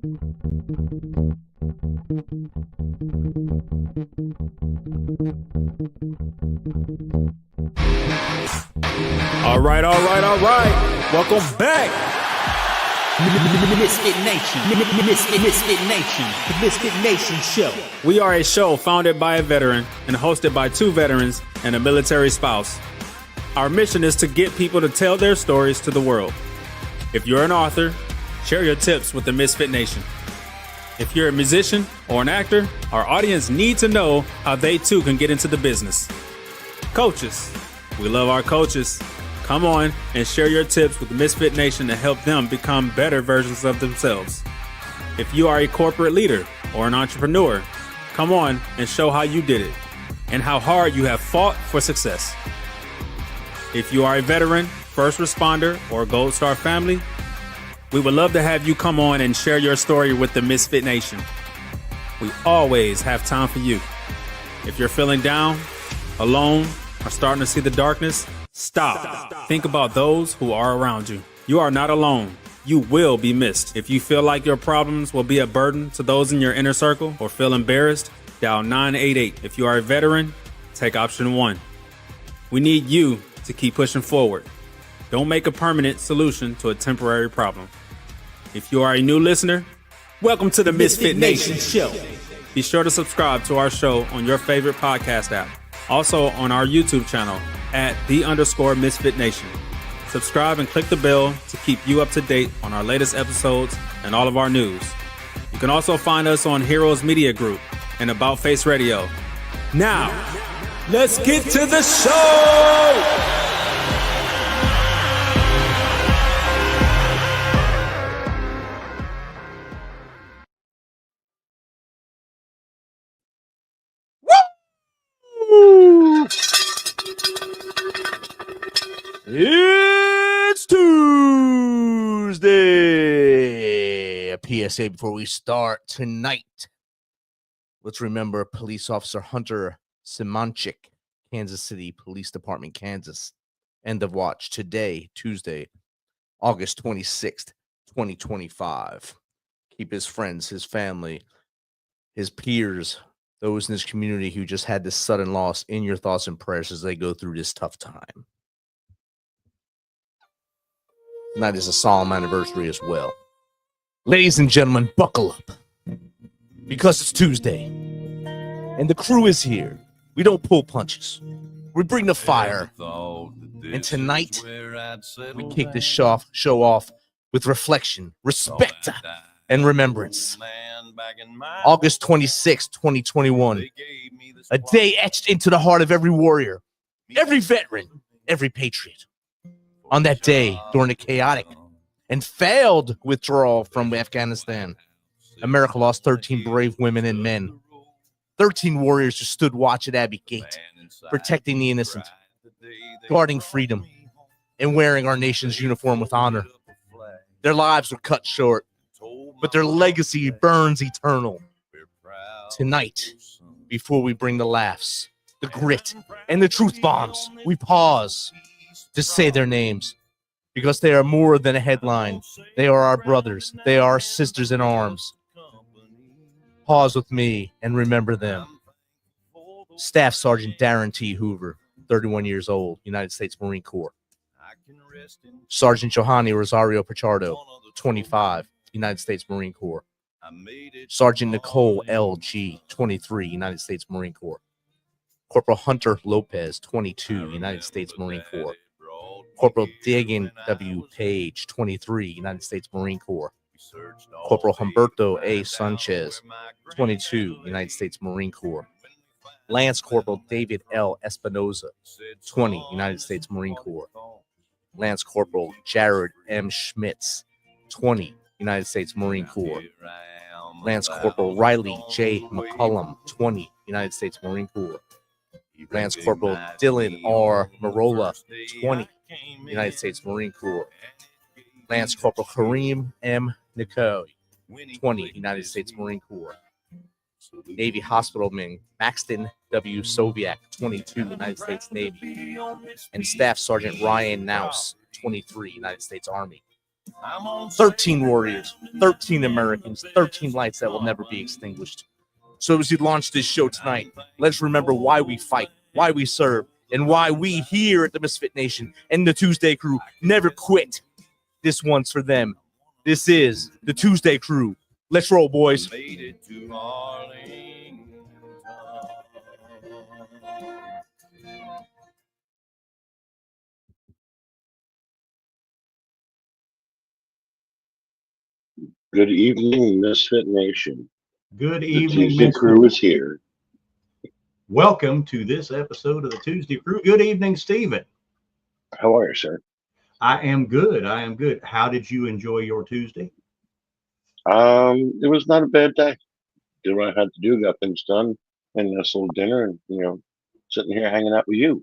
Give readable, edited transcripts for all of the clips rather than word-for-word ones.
All right. Welcome back. Misfit Nation. The Misfit Nation Show. We are a show founded by a veteran and hosted by two veterans and a military spouse. Our mission is to get people to tell their stories to the world. If you're an author, share your tips with the Misfit Nation. If you're a musician or an actor, our audience need to know how they too can get into the business. Coaches, we love our coaches. Come on and share your tips with the Misfit Nation to help them become better versions of themselves. If you are a corporate leader or an entrepreneur, come on and show how you did it and how hard you have fought for success. If you are a veteran, first responder, or Gold Star family, we would love to have you come on and share your story with the Misfit Nation. We always have time for you. If you're feeling down, alone, or starting to see the darkness, Stop. Think about those who are around you. You are not alone. You will be missed. If you feel like your problems will be a burden to those in your inner circle or feel embarrassed, dial 988. If you are a veteran, take option 1. We need you to keep pushing forward. Don't make a permanent solution to a temporary problem. If you are a new listener, welcome to the Misfit Nation Show. Be sure to subscribe to our show on your favorite podcast app. Also on our YouTube channel at @the_Misfit Nation. Subscribe and click the bell to keep you up to date on our latest episodes and all of our news. You can also find us on Heroes Media Group and About Face Radio. Now, let's get to the show! It's Tuesday. A PSA before we start tonight. Let's remember Police Officer Hunter Simanchik, Kansas City Police Department, Kansas. End of watch today, Tuesday, August 26th, 2025. Keep his friends, his family, his peers, those in this community who just had this sudden loss in your thoughts and prayers as they go through this tough time. Tonight is a solemn anniversary as well. Ladies and gentlemen, buckle up. Because it's Tuesday. And the crew is here. We don't pull punches. We bring the fire. And tonight, we kick this show off with reflection, respect, and remembrance. August 26, 2021. A day etched into the heart of every warrior, every veteran, every patriot. On that day, during the chaotic and failed withdrawal from Afghanistan, America lost 13 brave women and men. 13 warriors who stood watch at Abbey Gate, protecting the innocent, guarding freedom, and wearing our nation's uniform with honor. Their lives were cut short, but their legacy burns eternal. Tonight, before we bring the laughs, the grit, and the truth bombs, we pause to say their names, because they are more than a headline. They are our brothers. They are our sisters in arms. Pause with me and remember them. Staff Sergeant Darren T. Hoover, 31 years old, United States Marine Corps. Sergeant Johanny Rosario Pichardo, 25, United States Marine Corps. Sergeant Nicole L.G., 23, United States Marine Corps. Corporal Hunter Lopez, 22, United States Marine Corps. Corporal Dagan W. Page, 23, United States Marine Corps. Corporal Humberto A. Sanchez, 22, United States Marine Corps. Lance Corporal David L. Espinoza, 20, United States Marine Corps. Lance Corporal Jared M. Schmitz, 20, United States Marine Corps. Lance Corporal Riley J. McCullum, 20, United States Marine Corps. Lance Corporal Dylan R. Marola, 20, United States Marine Corps. Lance Corporal Kareem M. Nikoy, 20, United States Marine Corps. Navy Hospitalman Maxton W. Soviak, 22, United States Navy. And Staff Sergeant Ryan Naus, 23, United States Army. 13 warriors, 13 Americans, 13 lights that will never be extinguished. So as we launch this show tonight, let's remember why we fight, why we serve, and why we here at the Misfit Nation and the ToosDay Crue never quit. This one's for them. This is the ToosDay Crue. Let's roll, boys. Good evening, Misfit Nation. Good The evening, ToosDay Misfit. Crue is here. Welcome to this episode of the ToosDay Crue. Good evening, Stephen. How are you, sir? I am good. I am good. How did you enjoy your Tuesday? It was not a bad day. Did what I had to do, got things done, and a nice little dinner, and sitting here hanging out with you.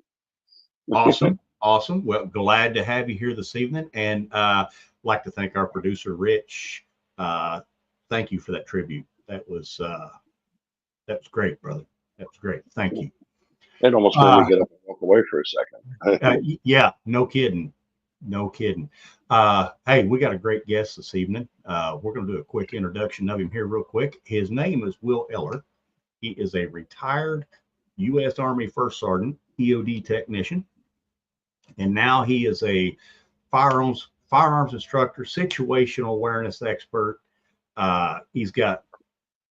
Awesome. Awesome. Well, glad to have you here this evening, and like to thank our producer, Rich. Thank you for that tribute. That was great, brother. That was great. Thank you. It almost made me get up and walk away for a second. Yeah, no kidding. No kidding. Hey, we got a great guest this evening. We're going to do a quick introduction of him here real quick. His name is Will Eller. He is a retired U.S. Army First Sergeant, EOD technician. And now he is a firearms instructor, situational awareness expert. He's got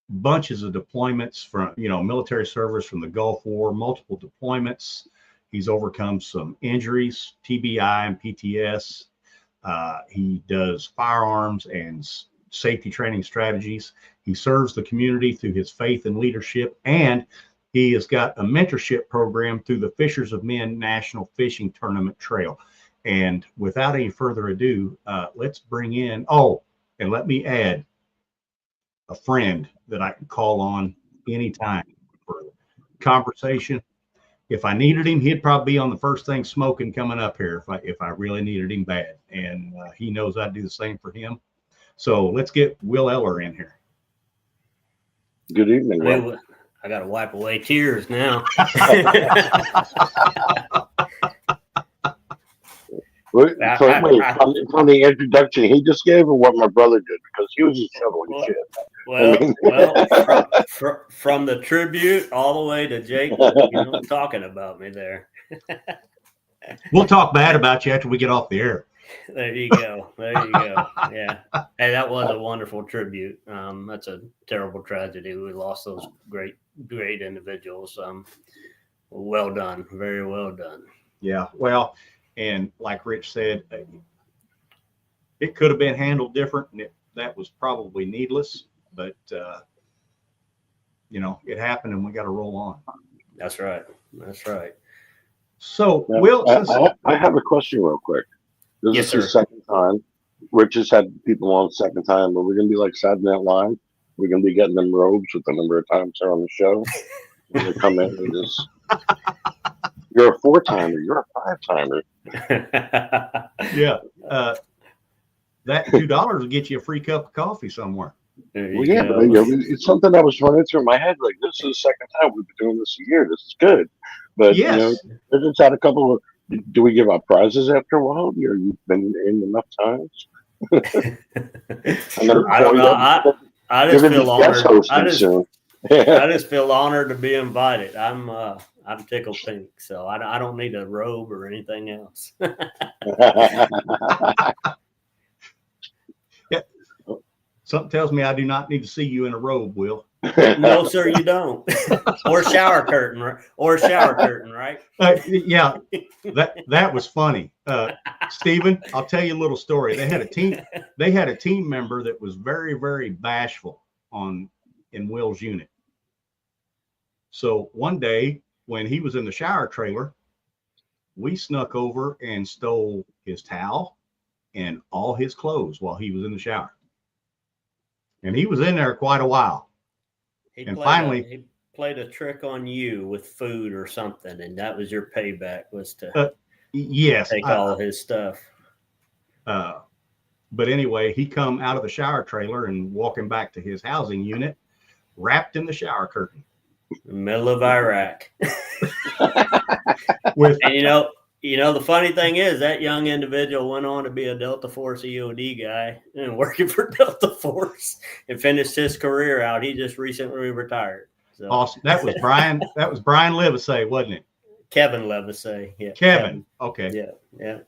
bunches of deployments from, military service from the Gulf War, multiple deployments. He's overcome some injuries, TBI and PTS. He does firearms and safety training strategies. He serves the community through his faith and leadership, and he has got a mentorship program through the Fishers of Men National Fishing Tournament Trail. And without any further ado, let's bring in, and let me add a friend that I can call on anytime for conversation. If I needed him, he'd probably be on the first thing smoking coming up here if I really needed him bad. And he knows I'd do the same for him. So let's get Will Eller in here. Good evening, Will. I got to wipe away tears now. From the introduction he just gave, or what my brother did, because he was just shoveling shit. From the tribute all the way to Jake, talking about me there. We'll talk bad about you after we get off the air. There you go. Yeah. Hey, that was a wonderful tribute. That's a terrible tragedy. We lost those great individuals. Well done. Very well done. Yeah. Well, and like Rich said, it could have been handled different, and that was probably needless, but it happened, and we got to roll on. That's right. So, now, Will, I have a question real quick. This Yes, is sir. the second time. Rich has had people on the second time, but we're going to be like Saturday Night Live. We're going to be getting them robes with the number of times they're on the show. When they come in and just, you're a 4-timer, you're a 5-timer. Yeah. That $2 will get you a free cup of coffee somewhere. Well, yeah, but it's something that was running through my head. Like, this is the second time we've been doing this a year. This is good. But, yes. It's had a couple of, do we give out prizes after a while? You've been in enough times? I don't know. I just feel honored. I just feel honored to be invited. I'm tickled pink, so I don't need a robe or anything else. Yeah. Something tells me I do not need to see you in a robe, Will. No, sir, you don't. Or shower curtain, right? Yeah, that was funny. Stephen, I'll tell you a little story. They had a team member that was very, very bashful in Will's unit. So one day when he was in the shower trailer, we snuck over and stole his towel and all his clothes while he was in the shower. And he was in there quite a while. He played a trick on you with food or something, and that was your payback, was to take all his stuff. But anyway, he come out of the shower trailer and walking back to his housing unit, wrapped in the shower curtain. Middle of Iraq. With And The funny thing is that young individual went on to be a Delta Force EOD guy and working for Delta Force and finished his career out. He just recently retired. So. Awesome. That was Brian Livesay, wasn't it? Kevin Levisay. Yeah. Kevin. Okay. Yeah.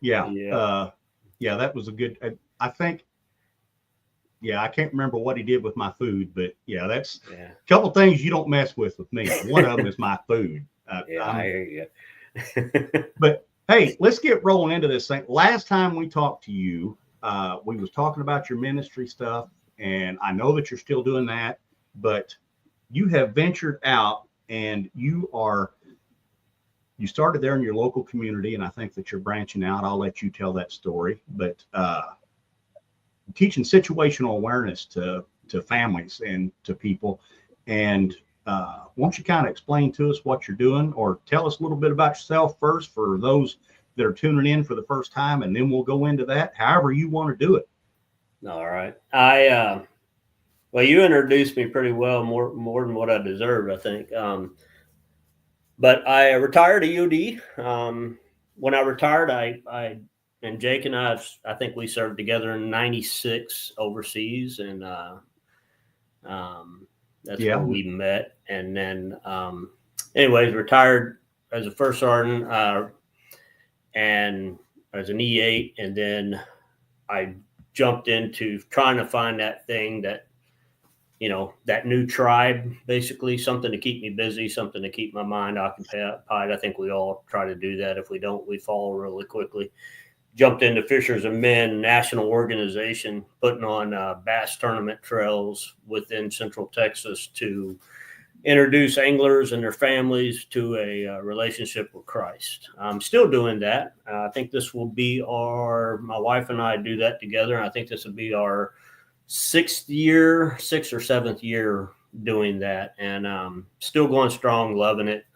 Yeah. That was a good, I think, I can't remember what he did with my food, but that's a couple things you don't mess with me. One of them is my food. I hear you. But hey, let's get rolling into this thing. Last time we talked to you, we was talking about your ministry stuff, and I know that you're still doing that, but you have ventured out and you started there in your local community, and I think that you're branching out. I'll let you tell that story, but teaching situational awareness to families and to people. And won't you kind of explain to us what you're doing, or tell us a little bit about yourself first for those that are tuning in for the first time, and then we'll go into that, however you want to do it. All right. Well, you introduced me pretty well, more than what I deserved, I think. But I retired EOD. When I retired, I and Jake and I think we served together in '96 overseas, and that's where we met. And then, anyways, retired as a first sergeant and as an E8, and then I jumped into trying to find that thing that, that new tribe, basically something to keep me busy, something to keep my mind occupied. I think we all try to do that. If we don't, we fall really quickly. Jumped into Fishers and Men national organization, putting on bass tournament trails within Central Texas to introduce anglers and their families to a relationship with Christ. I'm still doing that. I think this will be my wife and I do that together. And I think this will be our sixth or seventh year doing that. And still going strong, loving it.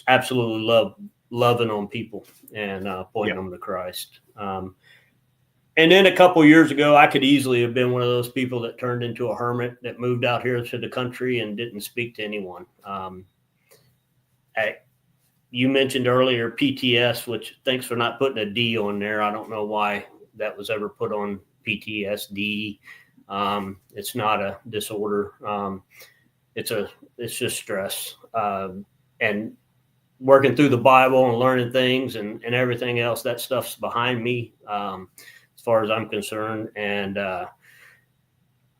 Absolutely love loving on people and pointing them to Christ. And then a couple years ago, I could easily have been one of those people that turned into a hermit that moved out here to the country and didn't speak to anyone. You mentioned earlier PTS, which thanks for not putting a D on there. I don't know why that was ever put on PTSD. It's not a disorder. It's just stress. And working through the Bible and learning things and everything else, that stuff's behind me. As far as I'm concerned. And I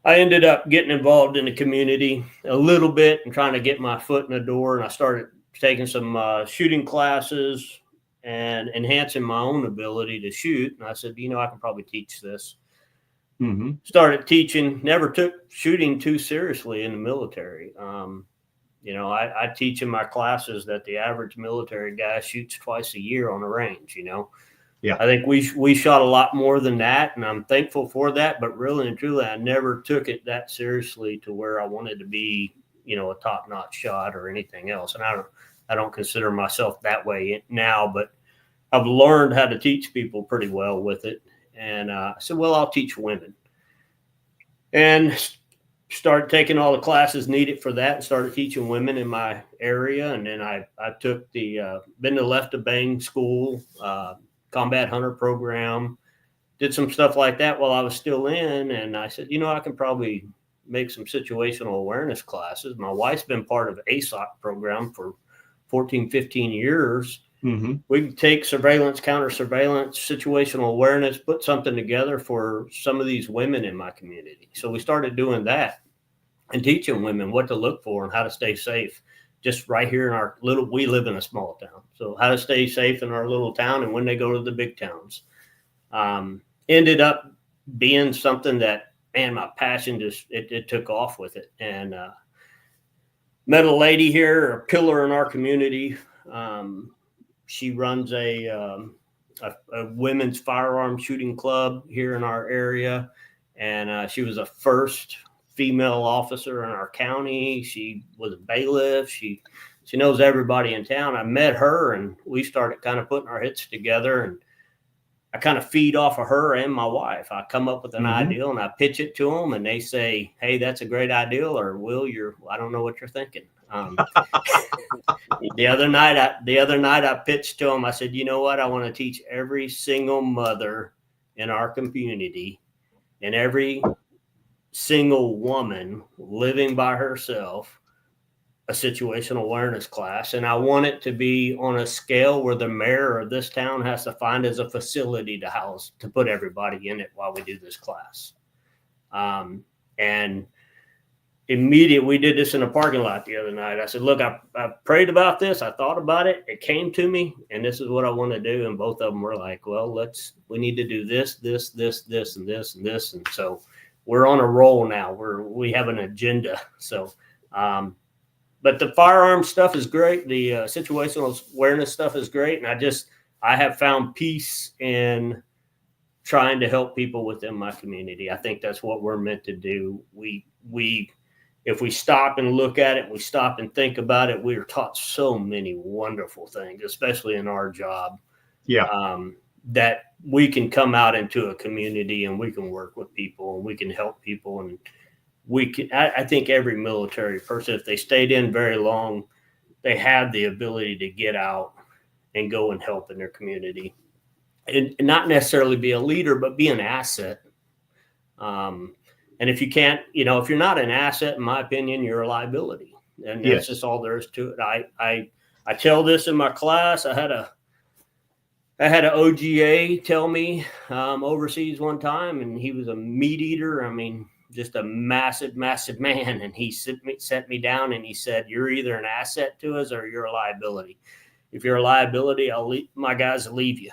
ended up getting involved in the community a little bit and trying to get my foot in the door. And I started taking some shooting classes and enhancing my own ability to shoot. And I said, I can probably teach this. Mm-hmm. Started teaching, never took shooting too seriously in the military. I teach in my classes that the average military guy shoots twice a year on a range, Yeah, I think we shot a lot more than that, and I'm thankful for that. But really and truly, I never took it that seriously to where I wanted to be, a top-notch shot or anything else. And I don't consider myself that way now, but I've learned how to teach people pretty well with it. And I said, well, I'll teach women, and started taking all the classes needed for that and started teaching women in my area. And then I took been to Left of Bang school, combat hunter program, did some stuff like that while I was still in. And I said, I can probably make some situational awareness classes. My wife's been part of ASOC program for 14, 15 years. Mm-hmm. We can take surveillance, counter surveillance, situational awareness, put something together for some of these women in my community. So we started doing that and teaching women what to look for and how to stay safe. Just right here in we live in a small town. So how to stay safe in our little town and when they go to the big towns. Ended up being something that, man, my passion it took off with it. And met a lady here, a pillar in our community. She runs a women's firearms shooting club here in our area. And she was a first female officer in our county. She was a bailiff. She knows everybody in town. I met her and we started kind of putting our heads together, and I kind of feed off of her and my wife. I come up with an idea and I pitch it to them and they say, hey, that's a great idea. Or Will, I don't know what you're thinking. The other night I pitched to him. I said, you know what? I want to teach every single mother in our community and every single woman living by herself a situational awareness class. And I want it to be on a scale where the mayor of this town has to find as a facility to put everybody in it while we do this class. And immediately, we did this in a parking lot the other night. I said, look, I prayed about this. I thought about it. It came to me, and this is what I want to do. And both of them were like, well, we need to do this, and this. And so we're on a roll now. We have an agenda. So, but the firearm stuff is great. The situational awareness stuff is great. And I have found peace in trying to help people within my community. I think that's what we're meant to do. If we stop and look at it, we stop and think about it, we are taught so many wonderful things, especially in our job. Yeah. That we can come out into a community and we can work with people and we can help people. And I think every military person, if they stayed in very long, they have the ability to get out and go and help in their community. And not necessarily be a leader, but be an asset. And if you can't, if you're not an asset, in my opinion, you're a liability. And that's just all there is to it. I tell this in my class. I had an OGA tell me overseas one time, and he was a meat eater. I mean, just a massive, massive man. And he set me down and he said, you're either an asset to us or you're a liability. If you're a liability, my guys will leave you.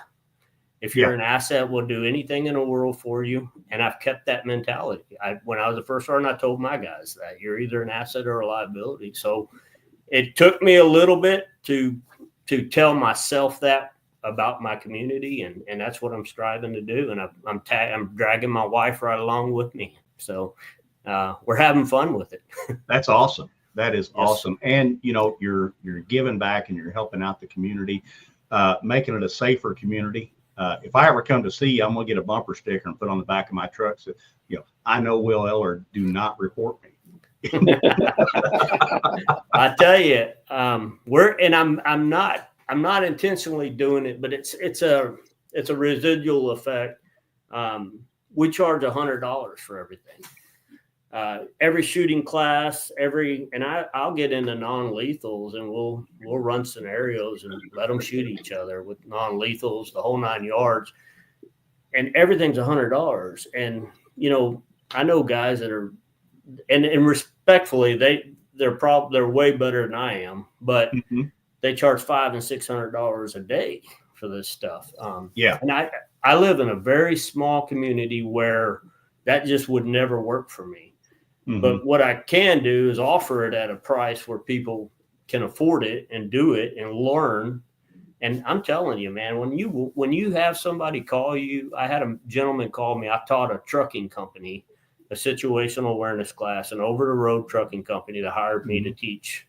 If you're an asset, we'll do anything in the world for you. And I've kept that mentality. When I was a first sergeant, I told my guys that you're either an asset or a liability. So it took me a little bit to tell myself that about my community. And that's what I'm striving to do. And I'm dragging my wife right along with me. So we're having fun with it. That's awesome. That is awesome. And, you're giving back and you're helping out the community, making it a safer community. If I ever come to see you, I'm going to get a bumper sticker and put on the back of my truck. So, I know Will Eller, do not report me. I tell you, I'm not intentionally doing it, but it's a residual effect. We charge $100 for everything. Every shooting class, and I'll get into non-lethals, and we'll run scenarios and let them shoot each other with non-lethals, the whole 9 yards, and everything's $100. And I know guys that are, and respectfully, they're way better than I am, but they charge $500 and $600 a day for this stuff. And I live in a very small community where that just would never work for me. But what I can do is offer it at a price where people can afford it and do it and learn. And I'm telling you, man, when you have somebody call you, I had a gentleman call me. I taught a trucking company a situational awareness class, an over-the-road trucking company that hired me to teach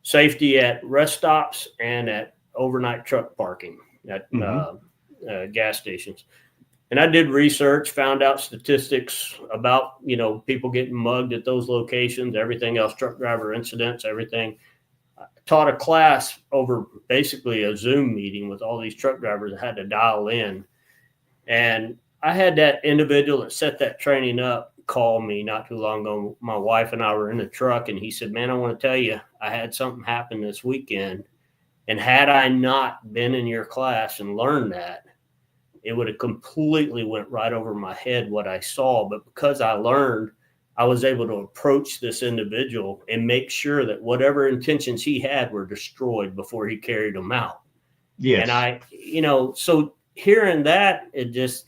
safety at rest stops and at overnight truck parking at gas stations. And I did research, found out statistics about, people getting mugged at those locations, everything else, truck driver incidents, everything. I taught a class over basically a Zoom meeting with all these truck drivers that had to dial in. And I had that individual that set that training up call me not too long ago. My wife and I were in the truck, and he said, man, I want to tell you, I had something happen this weekend. And had I not been in your class and learned that, it would have completely went right over my head what I saw. But because I learned, I was able to approach this individual and make sure that whatever intentions he had were destroyed before he carried them out. Yes. And so hearing that, it just,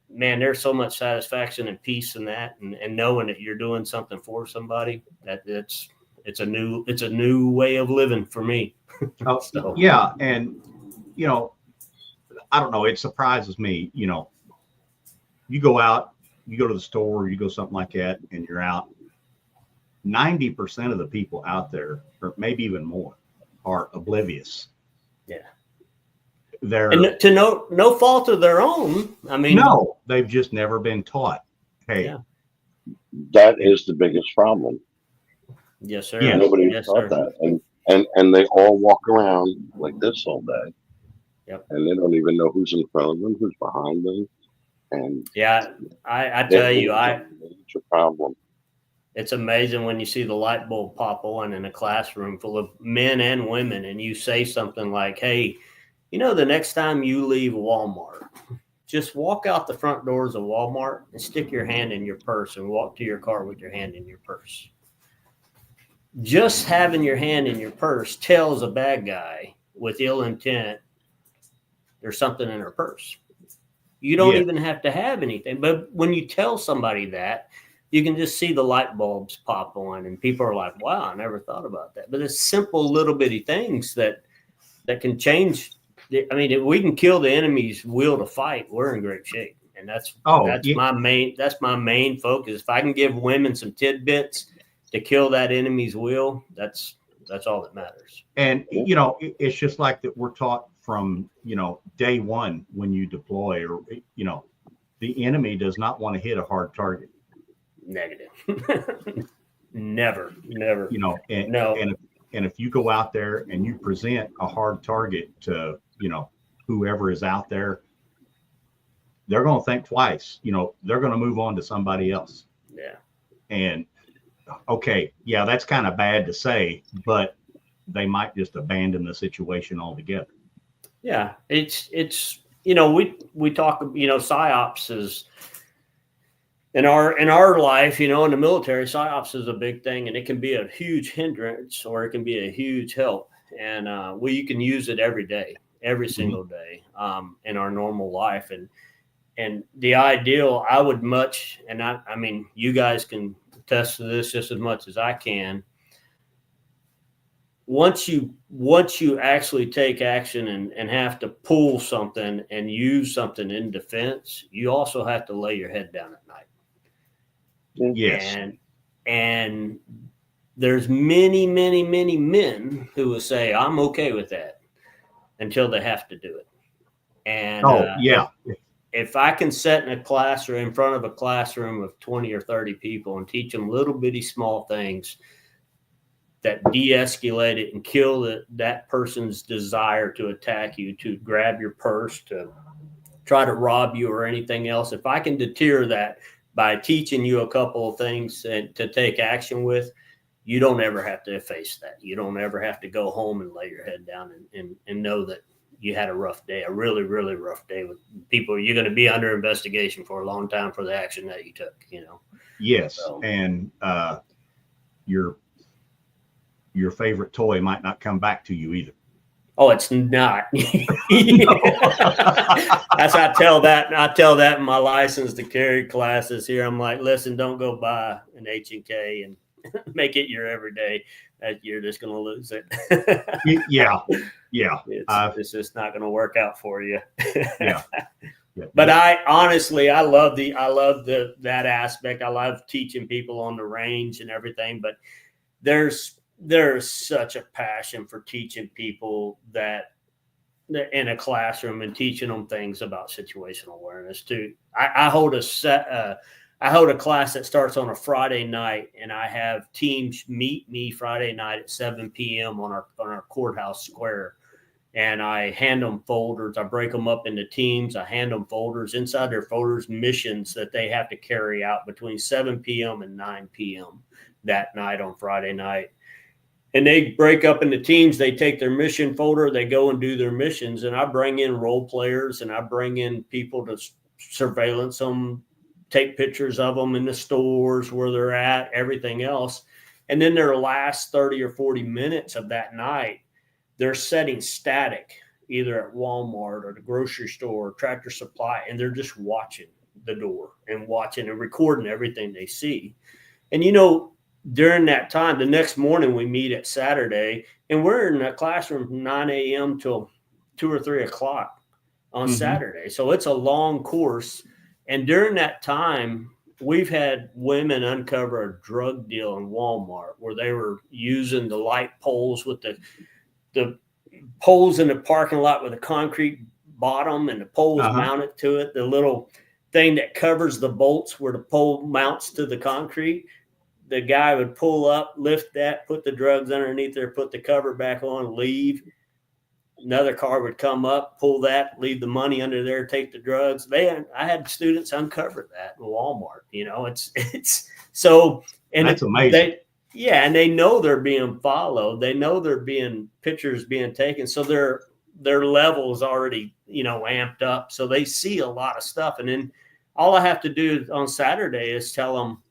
man, there's so much satisfaction and peace in that. And knowing that you're doing something for somebody, that it's a new way of living for me. So. Yeah. And, I don't know. It surprises me. You go out, you go to the store, you go something like that, and you're out. 90% of the people out there, or maybe even more, are oblivious. Yeah. They're to no fault of their own. I mean, no, they've just never been taught. Hey, that is the biggest problem. Yes, sir. Yes. Nobody Yes, thought sir. that, and they all walk around like this all day. Yep. And they don't even know who's in front of them, who's behind them, and Yeah, I it tell you, is a major problem. it's amazing when you see the light bulb pop on in a classroom full of men and women, and you say something like, "Hey, the next time you leave Walmart, just walk out the front doors of Walmart and stick your hand in your purse and walk to your car with your hand in your purse." Just having your hand in your purse tells a bad guy with ill intent there's something in her purse. You don't Yes. even have to have anything. But when you tell somebody that, you can just see the light bulbs pop on, and people are like, wow, I never thought about that. But it's simple little bitty things that can change. I mean, if we can kill the enemy's will to fight, we're in great shape. And that's my main focus. If I can give women some tidbits to kill that enemy's will, that's all that matters. And it's just like that we're taught from day one when you deploy, or the enemy does not want to hit a hard target. Negative. Never. No. And if you go out there and you present a hard target to whoever is out there, they're going to think twice. They're going to move on to somebody else. Yeah. And okay, yeah, that's kind of bad to say, but they might just abandon the situation altogether. Yeah, it's we talk, psyops is in our life, in the military, psyops is a big thing, and it can be a huge hindrance or it can be a huge help. And you can use it every day, every single day in our normal life. And the ideal, I would much, and I mean, you guys can attest to this just as much as I can. Once you actually take action and have to pull something and use something in defense, you also have to lay your head down at night. Yes. And there's many, many, many men who will say, I'm okay with that until they have to do it. And if I can sit in front of a classroom of 20 or 30 people and teach them little bitty small things that de-escalate it and kill that person's desire to attack you, to grab your purse, to try to rob you or anything else. If I can deter that by teaching you a couple of things to take action with, you don't ever have to face that. You don't ever have to go home and lay your head down and know that you had a rough day, a really, really rough day with people. You're going to be under investigation for a long time for the action that you took, Yes. So. And your favorite toy might not come back to you either. Oh, it's not. That's I tell that in my license to carry classes here. I'm like, listen, don't go buy an H&K and make it your everyday. That you're just going to lose it. Yeah. It's just not going to work out for you. Yeah. But I honestly, I love that aspect. I love teaching people on the range and everything. But there's such a passion for teaching people that in a classroom and teaching them things about situational awareness too. I hold a class that starts on a Friday night, and I have teams meet me Friday night at 7 p.m. on our courthouse square. And I hand them folders. I break them up into teams. I hand them folders. Inside their folders, missions that they have to carry out between 7 p.m. and 9 p.m. that night on Friday night. And they break up into teams. They take their mission folder. They go and do their missions. And I bring in role players, and I bring in people to surveillance them, take pictures of them in the stores where they're at, everything else. And then their last 30 or 40 minutes of that night, they're setting static either at Walmart or the grocery store or Tractor Supply, and they're just watching the door and watching and recording everything they see. And, during that time, the next morning we meet at Saturday, and we're in that classroom from 9 a.m. till 2 or 3 o'clock on Saturday. So it's a long course. And during that time, we've had women uncover a drug deal in Walmart where they were using the light poles with the poles in the parking lot with a concrete bottom and the poles mounted to it, the little thing that covers the bolts where the pole mounts to the concrete. the guy would pull up, lift that, put the drugs underneath there, put the cover back on, leave. Another car would come up, pull that, leave the money under there, take the drugs. I had students uncover that in Walmart. It's so, and that's amazing. And they know they're being followed. They know they're being pictures being taken. So their level is already, amped up. So they see a lot of stuff. And then all I have to do on Saturday is tell them,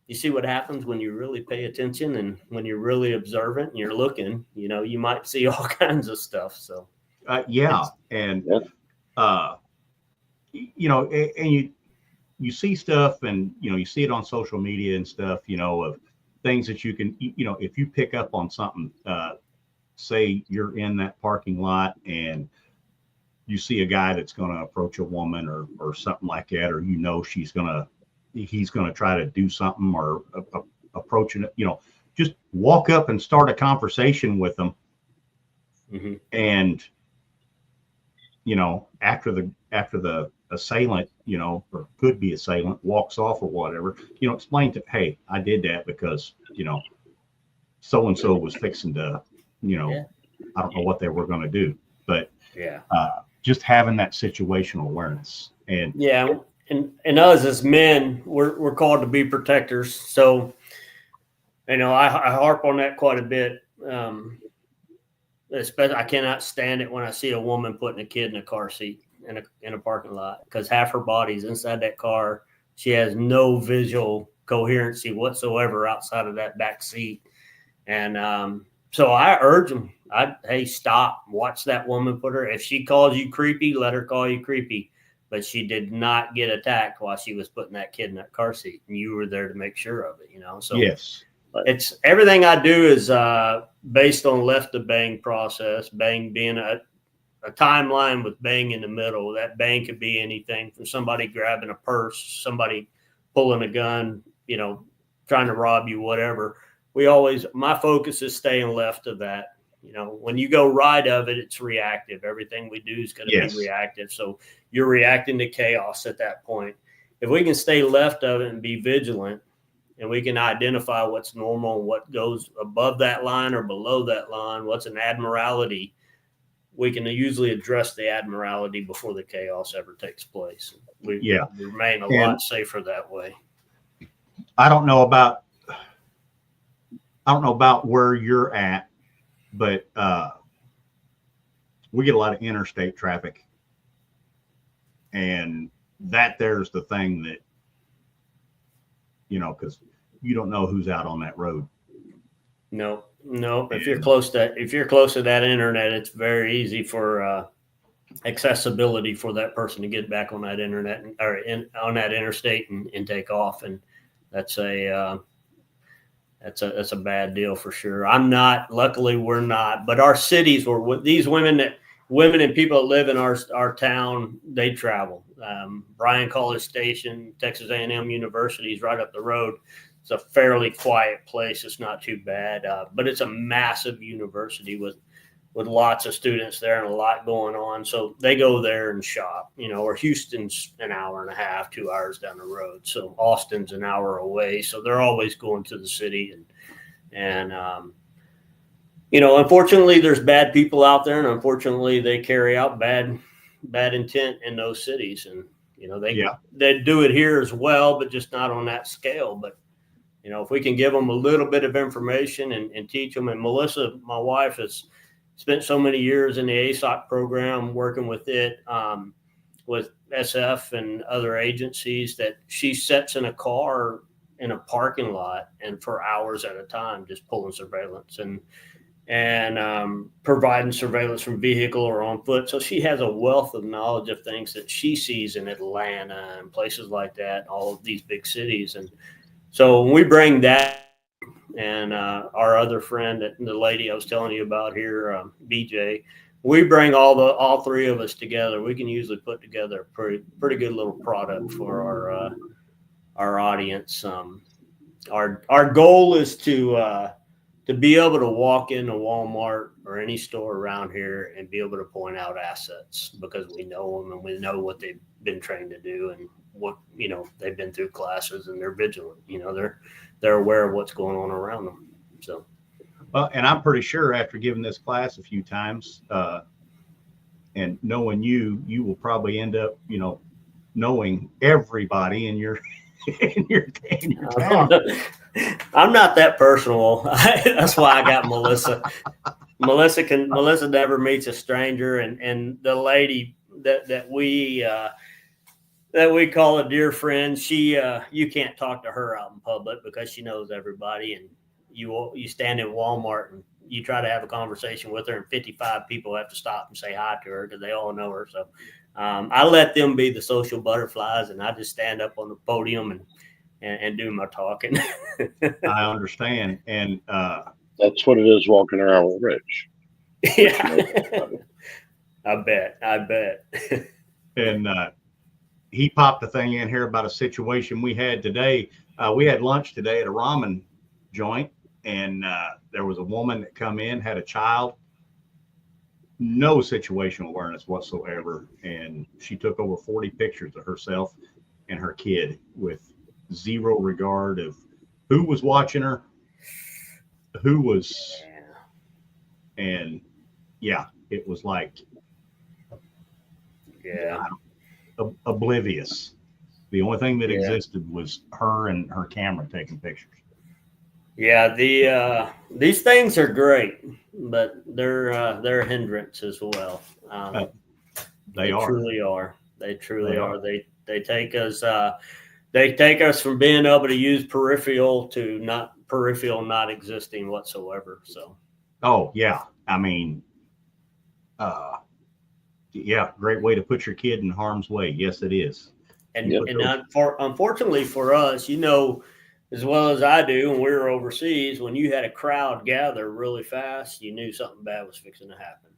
you see what happens when you really pay attention and when you're really observant and you're looking, you might see all kinds of stuff. So, and you see stuff, and you see it on social media and stuff, of things that you can, if you pick up on something, say you're in that parking lot and you see a guy that's going to approach a woman or something like that, or he's going to try to do something or approaching it, just walk up and start a conversation with them. Mm-hmm. And, after the assailant, or could be assailant, walks off or whatever, explain to, hey, I did that because, so-and-so was fixing to, I don't know what they were going to do, but just having that situational awareness. And And us as men, we're called to be protectors. So, I harp on that quite a bit. Especially, I cannot stand it when I see a woman putting a kid in a car seat in a parking lot, because half her body's inside that car. She has no visual coherency whatsoever outside of that back seat. And so I urge them, hey, stop, watch that woman put her. If she calls you creepy, let her call you creepy. But she did not get attacked while she was putting that kid in that car seat, and you were there to make sure of it, So yes, it's everything I do is based on left to bang process. Bang being a timeline with bang in the middle. That bang could be anything from somebody grabbing a purse, somebody pulling a gun, trying to rob you, whatever. My focus is staying left of that. When you go right of it, it's reactive. Everything we do is going to be reactive. So you're reacting to chaos at that point. If we can stay left of it and be vigilant, and we can identify what's normal and what goes above that line or below that line, what's an abnormality, we can usually address the abnormality before the chaos ever takes place. We remain a lot safer that way. I don't know about where you're at, but we get a lot of interstate traffic, and there's the thing that, because you don't know who's out on that road. No. If you're close to that internet, it's very easy for accessibility for that person to get back on that internet on that interstate and take off. And that's a bad deal for sure. Luckily we're not, but our cities were these women and people that live in our town, they travel. Bryan College Station, Texas A&M University is right up the road. It's a fairly quiet place. It's not too bad, but it's a massive university with lots of students there and a lot going on. So they go there and shop, or Houston's an hour and a half, 2 hours down the road. So Austin's an hour away. So they're always going to the city. And unfortunately there's bad people out there, and unfortunately they carry out bad intent in those cities. And, they do it here as well, but just not on that scale. But, if we can give them a little bit of information and teach them, and Melissa, my wife, has spent so many years in the ASOC program working with it, with SF and other agencies, that she sits in a car in a parking lot and for hours at a time, just pulling surveillance and providing surveillance from vehicle or on foot. So she has a wealth of knowledge of things that she sees in Atlanta and places like that, all of these big cities. And so when we bring that, and our other friend, the lady I was telling you about here, BJ, we bring all three of us together. We can usually put together a pretty good little product for our audience. Our goal is to to be able to walk into Walmart or any store around here and be able to point out assets because we know them and we know what they've been trained to do and what, they've been through classes and they're vigilant, they're aware of what's going on around them. So, well, and I'm pretty sure after giving this class a few times, and knowing you will probably end up, knowing everybody in your in your town. I'm not that personal. That's why I got Melissa. Melissa never meets a stranger, and the lady that we call a dear friend, she you can't talk to her out in public because she knows everybody, and you stand in Walmart and you try to have a conversation with her, and 55 people have to stop and say hi to her because they all know her. So I let them be the social butterflies, and I just stand up on the podium and do my talking. I understand. And that's what it is walking around with Rich. Yeah. I bet. And he popped a thing in here about a situation we had today. We had lunch today at a ramen joint, and there was a woman that come in, had a child, no situational awareness whatsoever. And she took over 40 pictures of herself and her kid with zero regard of who was watching her, who was, and it was like, oblivious. The only thing that existed was her and her camera taking pictures. Yeah, these things are great, but they're a hindrance as well. They truly are. They truly are. They take us. They take us from being able to use peripheral to not existing whatsoever. So. Oh yeah, I mean, great way to put your kid in harm's way. Yes, it is. And unfortunately for us, as well as I do, when we were overseas, when you had a crowd gather really fast, you knew something bad was fixing to happen.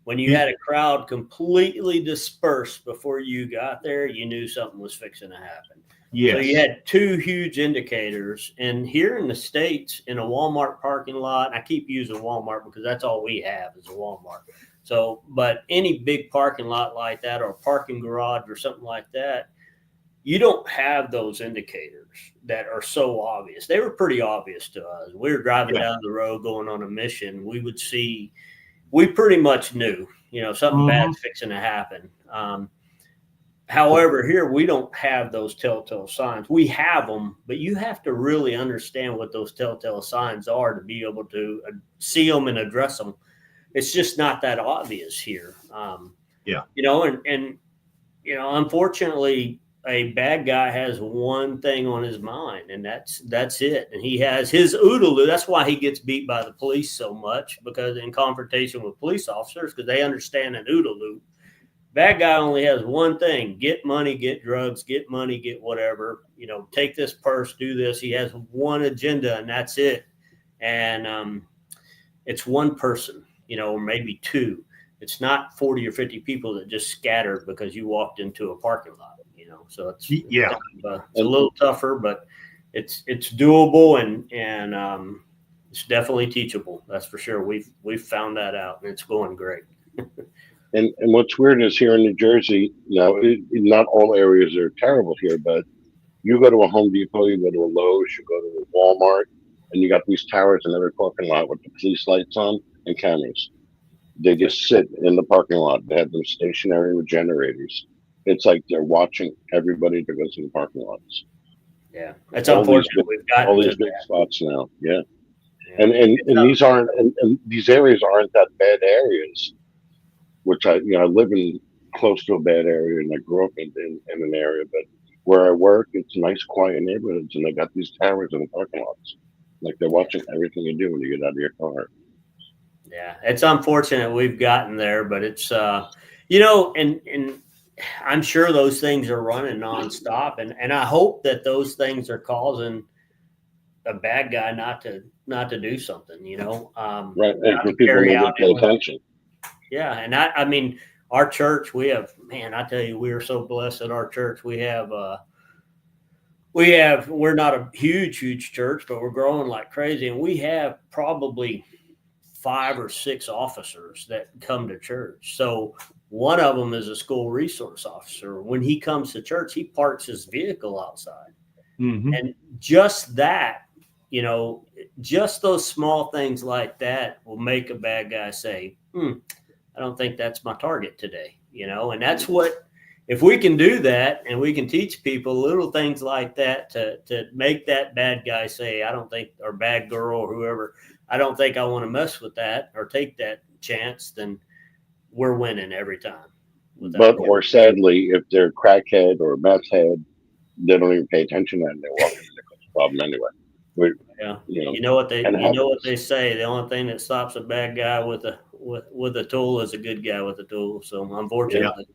When you had a crowd completely dispersed before you got there, you knew something was fixing to happen. Yes. So you had two huge indicators. And here in the States, in a Walmart parking lot, I keep using Walmart because that's all we have is a Walmart. So, but any big parking lot like that or a parking garage or something like that, you don't have those indicators that are so obvious. They were pretty obvious to us. We were driving down the road going on a mission. We pretty much knew, something bad's fixing to happen. However, here we don't have those telltale signs. We have them, but you have to really understand what those telltale signs are to be able to see them and address them. It's just not that obvious here. Unfortunately, a bad guy has one thing on his mind, and that's it. And he has his OODA loop. That's why he gets beat by the police so much, because in confrontation with police officers, because they understand an OODA loop. Bad guy only has one thing: get money, get drugs, get money, get whatever. Take this purse, do this. He has one agenda, and that's it. And it's one person, or maybe two. It's not 40 or 50 people that just scattered because you walked into a parking lot. So it's a little tougher, but it's doable and it's definitely teachable. That's for sure. We've found that out, and it's going great. And what's weird is here in New Jersey, not all areas are terrible here, but you go to a Home Depot, you go to a Lowe's, you go to a Walmart, and you got these towers in every parking lot with the police lights on and cameras. They just sit in the parking lot. They have them stationary with generators. It's like they're watching everybody that goes in the parking lots. Yeah, it's unfortunate. We've got all these big spots now. Yeah. And these aren't, and these areas aren't that bad areas. Which I live in close to a bad area, and I grew up in an area. But where I work, it's nice, quiet neighborhoods, and they got these towers in the parking lots. Like they're watching everything you do when you get out of your car. Yeah, it's unfortunate we've gotten there, but it's and I'm sure those things are running nonstop, and I hope that those things are causing a bad guy not to do something, right, and for people to pay attention. Yeah, and I mean, our church, we have, man, I tell you, we are so blessed at our church. We have we're not a huge church, but we're growing like crazy. And we have probably 5 or 6 officers that come to church. So one of them is a school resource officer. When he comes to church, he parks his vehicle outside. Mm-hmm. And just that, just those small things like that will make a bad guy say, I don't think that's my target today, and that's what, if we can do that and we can teach people little things like that to make that bad guy say, I don't think, or bad girl or whoever, I don't think I want to mess with that or take that chance, then we're winning every time. Or sadly, if they're crackhead or meth head, they don't even pay attention and they walk into the problem anyway. Yeah. You know what they say. The only thing that stops a bad guy with a tool is a good guy with a tool. So unfortunately.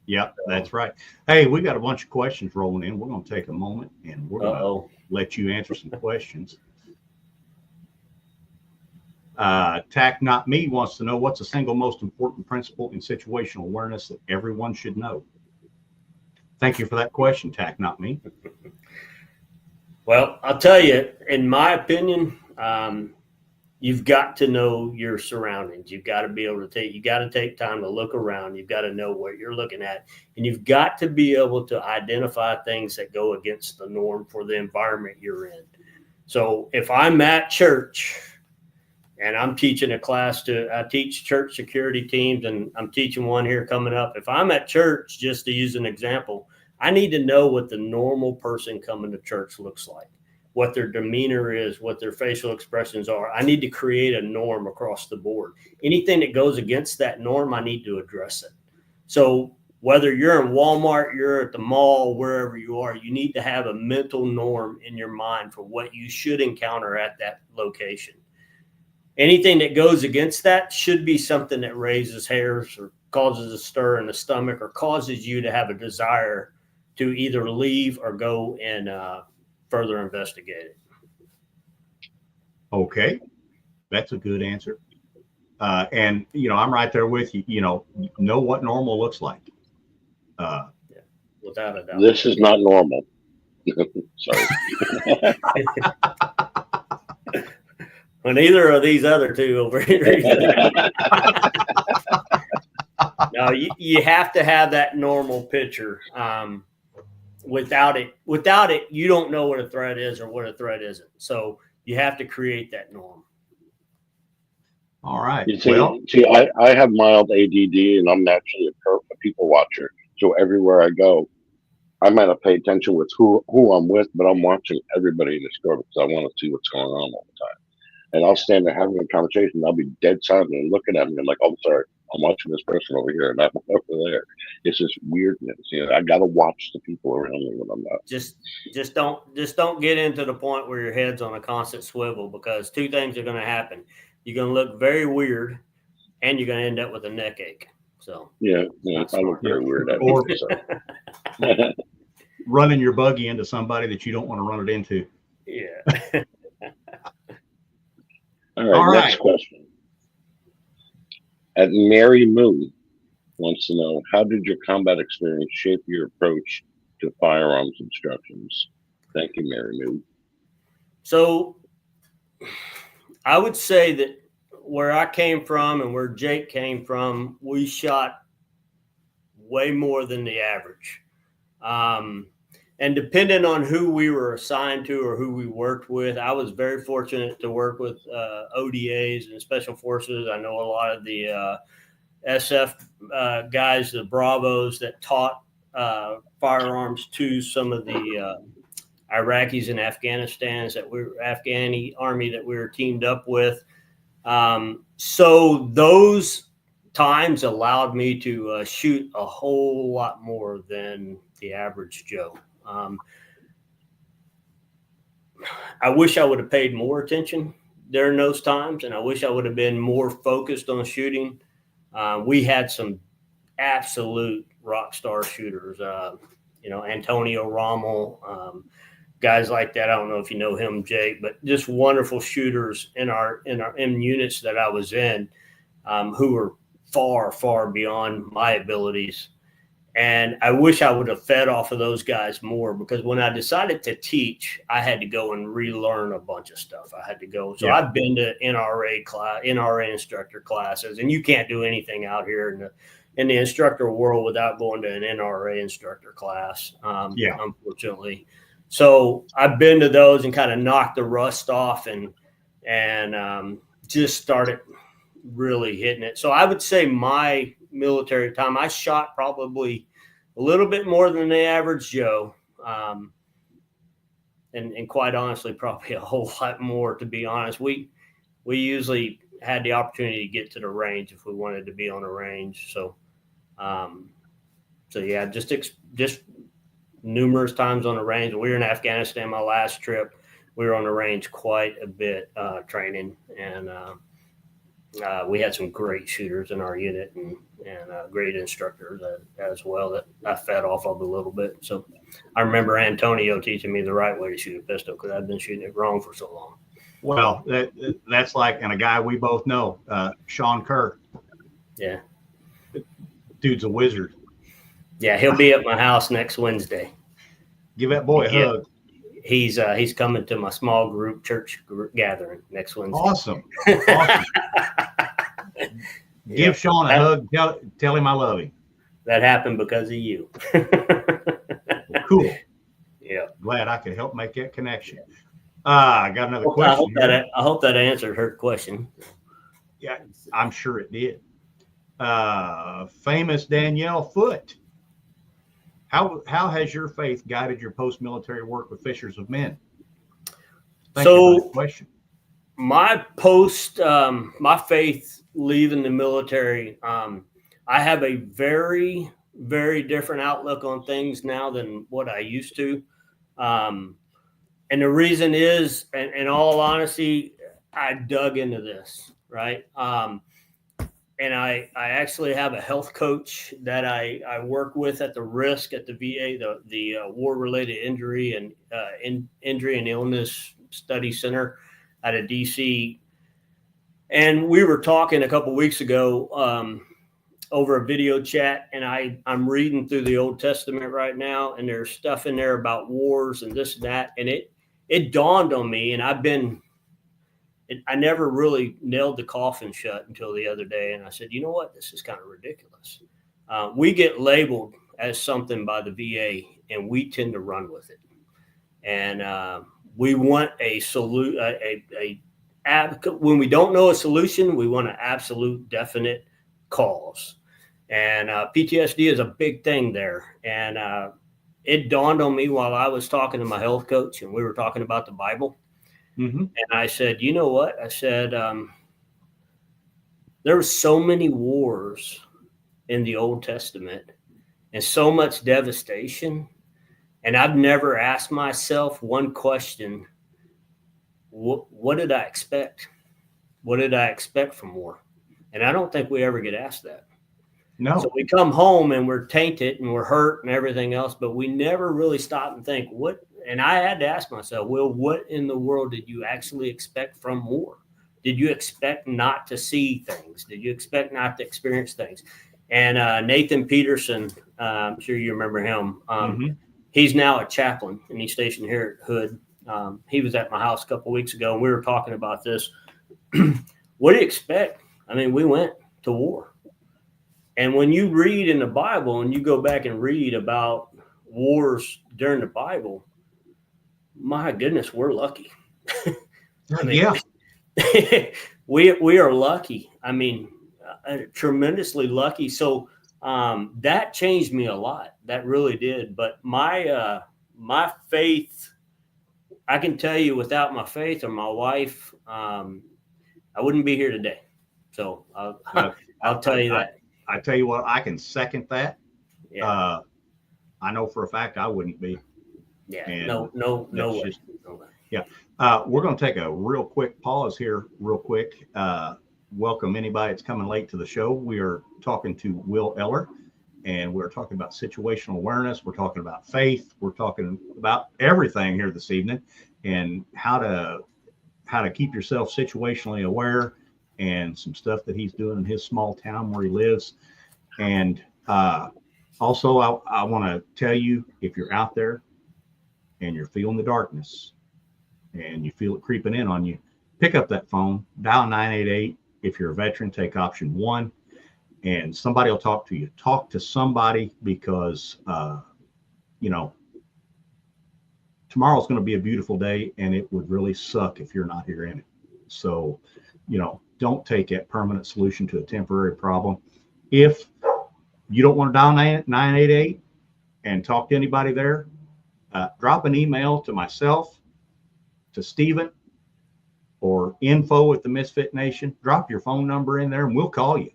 Yeah, that's right. Hey, we got a bunch of questions rolling in. We're going to take a moment and we're going to let you answer some questions. Tack Not Me wants to know, what's the single most important principle in situational awareness that everyone should know? Thank you for that question, Tack Not Me. Well, I'll tell you, in my opinion, you've got to know your surroundings. You've got to be able to you got to take time to look around. You've got to know what you're looking at, and you've got to be able to identify things that go against the norm for the environment you're in. So if I'm at church and I'm teaching a class I teach church security teams, and I'm teaching one here coming up. If I'm at church, just to use an example, I need to know what the normal person coming to church looks like, what their demeanor is, what their facial expressions are. I need to create a norm across the board. Anything that goes against that norm, I need to address it. So whether you're in Walmart, you're at the mall, wherever you are, you need to have a mental norm in your mind for what you should encounter at that location. Anything that goes against that should be something that raises hairs or causes a stir in the stomach or causes you to have a desire to either leave or go and further investigate it. Okay, that's a good answer. And I'm right there with you. Know what normal looks like. Without a doubt. This is not normal. Sorry. When either of these other two over here. No, you have to have that normal picture. Without it, you don't know what a threat is or what a threat isn't. So you have to create that norm. All right. I have mild ADD and I'm naturally a people watcher. So everywhere I go, I might not pay attention with who I'm with, but I'm watching everybody in the store because I want to see what's going on all the time. And I'll stand there having a conversation. And I'll be dead silent and looking at me and like, oh, sorry, I'm watching this person over here and I'm over there. It's just weirdness. I got to watch the people around me when I'm not. Just don't get into the point where your head's on a constant swivel, because 2 things are going to happen. You're going to look very weird, and you're going to end up with a neck ache. So yeah, I look very weird at or me, running your buggy into somebody that you don't want to run it into. Yeah. All right, next question. At Mary Moo wants to know, how did your combat experience shape your approach to firearms instructions? Thank you, Mary Moo. So I would say that where I came from and where Jake came from, we shot way more than the average. And depending on who we were assigned to or who we worked with, I was very fortunate to work with ODAs and Special Forces. I know a lot of the SF guys, the Bravos that taught firearms to some of the Iraqis and Afghanistans Afghani army that we were teamed up with. So those times allowed me to shoot a whole lot more than the average Joe. I wish I would have paid more attention during those times, and I wish I would have been more focused on shooting. We had some absolute rock star shooters, Antonio Rommel, guys like that. I don't know if you know him, Jake, but just wonderful shooters in units that I was in, who were far, far beyond my abilities. And I wish I would have fed off of those guys more, because when I decided to teach, I had to go and relearn a bunch of stuff. I had to go. So I've been to NRA instructor classes, and you can't do anything out here in the instructor world without going to an NRA instructor class, unfortunately. So I've been to those and kind of knocked the rust off and just started really hitting it. So I would say my military time, I shot probably a little bit more than the average Joe. And quite honestly, probably a whole lot more, to be honest. We usually had the opportunity to get to the range if we wanted to be on a range. So, yeah, just numerous times on the range. We were in Afghanistan my last trip. We were on the range quite a bit training, and we had some great shooters in our unit and great instructors as well that I fed off of a little bit. So I remember Antonio teaching me the right way to shoot a pistol, because I've been shooting it wrong for so long. Well, that's like, and a guy we both know, Sean Kerr. Yeah. Dude's a wizard. Yeah, he'll be at my house next Wednesday. Give that boy a hug. He's coming to my small group church gathering next Wednesday. Awesome. Give Sean a hug. Tell him I love him. That happened because of you. Cool. Yeah. Glad I could help make that connection. I got another question. I hope that answered her question. Yeah, I'm sure it did. Famous Danielle Foote. How has your faith guided your post-military work with Fishers of Men? Thank you for the question. My faith leaving the military, I have a very, very different outlook on things now than what I used to. And the reason is, in all honesty, I dug into this, right? And I actually have a health coach that I work with at the RISC at the VA, the War-Related Injury and Illness Study Center out of DC. And we were talking a couple weeks ago over a video chat, and I'm reading through the Old Testament right now, and there's stuff in there about wars and this and that. And it dawned on me, and I never really nailed the coffin shut until the other day. And I said, you know what? This is kind of ridiculous. We get labeled as something by the VA, and we tend to run with it. And we want a when we don't know a solution, we want an absolute definite cause. And PTSD is a big thing there. And it dawned on me while I was talking to my health coach, and we were talking about the Bible. Mm-hmm. And I said, you know what? I said, there were so many wars in the Old Testament and so much devastation. And I've never asked myself one question. What did I expect? What did I expect from war? And I don't think we ever get asked that. No. So we come home and we're tainted and we're hurt and everything else, but we never really stop and think, and I had to ask myself, Will, what in the world did you actually expect from war? Did you expect not to see things? Did you expect not to experience things? And Nathan Peterson, I'm sure you remember him. He's now a chaplain, and he's stationed here at Hood. He was at my house a couple of weeks ago, and we were talking about this. What do you expect? I mean, we went to war. And when you read in the Bible and you go back and read about wars during the Bible, my goodness, we're lucky. I mean, yeah, we are lucky. I mean, tremendously lucky. So that changed me a lot. That really did. But my faith, I can tell you, without my faith or my wife, I wouldn't be here today. So I'll tell you that. I tell you what, I can second that. Yeah. I know for a fact I wouldn't be. Yeah. And no way. Yeah. We're going to take a real quick pause here, real quick. Welcome anybody that's coming late to the show. We are talking to Will Eller, and we're talking about situational awareness. We're talking about faith. We're talking about everything here this evening, and how to keep yourself situationally aware, and some stuff that he's doing in his small town where he lives. And Also, I want to tell you, if you're out there and you're feeling the darkness and you feel it creeping in on you, pick up that phone, dial 988. If you're a veteran, take option 1, and somebody will talk to you. Talk to somebody, because, tomorrow's going to be a beautiful day, and it would really suck if you're not here in it. So, don't take that permanent solution to a temporary problem. If you don't want to dial 988 and talk to anybody there, drop an email to myself, to Steven, or info at the Misfit Nation. Drop your phone number in there and we'll call you.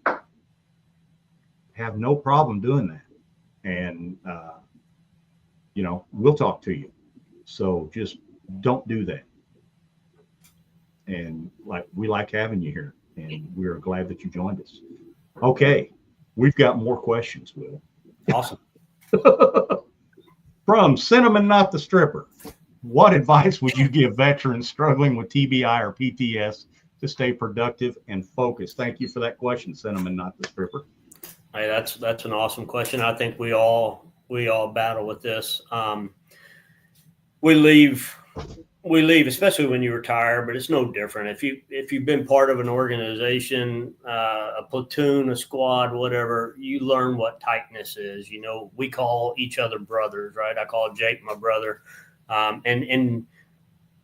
Have no problem doing that. And, we'll talk to you. So just don't do that. And we like having you here, and we're glad that you joined us. Okay. We've got more questions, Will. Awesome. From Cinnamon Not the Stripper. What advice would you give veterans struggling with TBI or PTS to stay productive and focused? Thank you for that question, Cinnamon Not the Stripper. Hey, that's an awesome question. I think we all battle with this. We leave, especially when you retire, but it's no different. If you've been part of an organization, a platoon, a squad, whatever, you learn what tightness is. We call each other brothers, right? I call Jake my brother. And